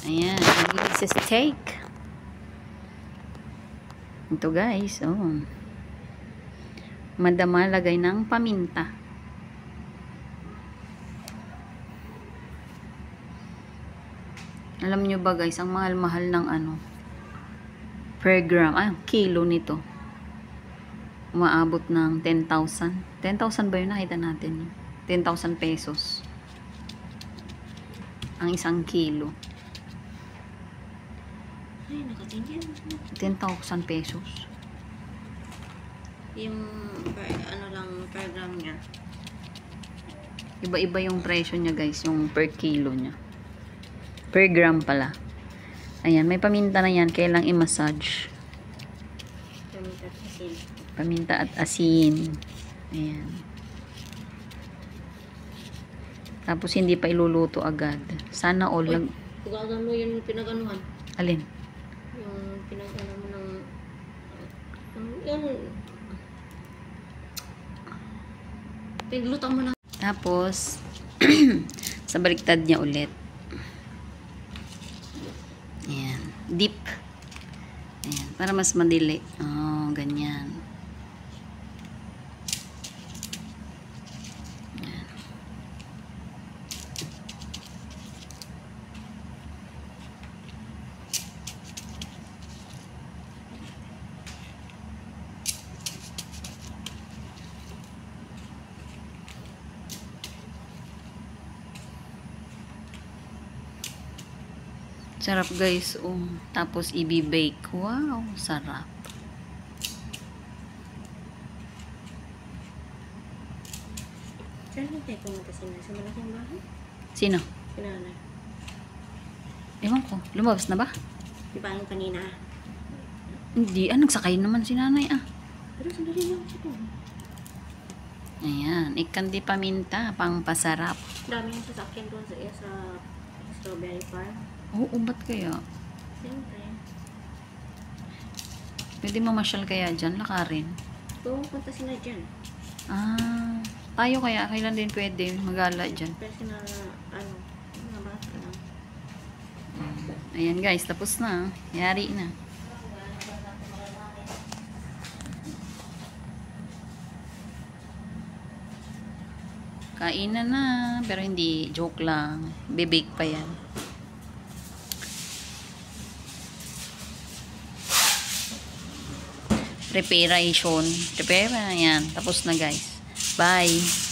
Ayan. This is steak. Ito guys. Oh. Madama lagay ng paminta. Alam nyo ba guys, ang mahal-mahal ng ano, per gram, kilo nito. Umaabot ng 10,000. 10,000 ba yun? Nakita natin. 10,000 pesos. Ang isang kilo. Ay, nakatingin. 10,000 pesos. Yung, ano lang, per gram niya. Iba-iba yung presyo niya guys, yung per kilo niya. Per gram pala. Ayan, may paminta na yan. Kailang i-massage. Paminta at asin. Paminta at asin. Ayan. Tapos hindi pa iluluto agad. Sana all. Uy, hugagan mo yung pinaganuhan. Alin? Yung pinaganuhan mo ng... Yan. Pinglutang mo na. Tapos, sa baliktad niya ulit. Ayan. Dip. Ayan. Para mas madili. Oh, ganyan. Ayan. Sarap guys. Oh. Tapos i-bake. Wow, sarap. Saan yung tayo pumunta sila? Sa malaking bahay? Sino? Pinanay. Ewan ko. Lumabas na ba? Di ba yung kanina? Hindi. Nagsakay naman si nanay Pero sandali lang siya doon. Ayan. Ikandi paminta. Pang pasarap. Dami yung sasakyan doon sa strawberry farm. Oo, ba't kaya? Siyempre. Pwede mamasyal kaya dyan. Lakarin. Pumunta sila dyan. Tayo kaya. Kailan din pwede magala dyan. Pero sila, mga bata lang. Ayan guys. Tapos na. Yari na. Kainan na. Pero hindi. Joke lang. Bibake pa yan. Preparation. Prepare na yan. Tapos na guys. Bye.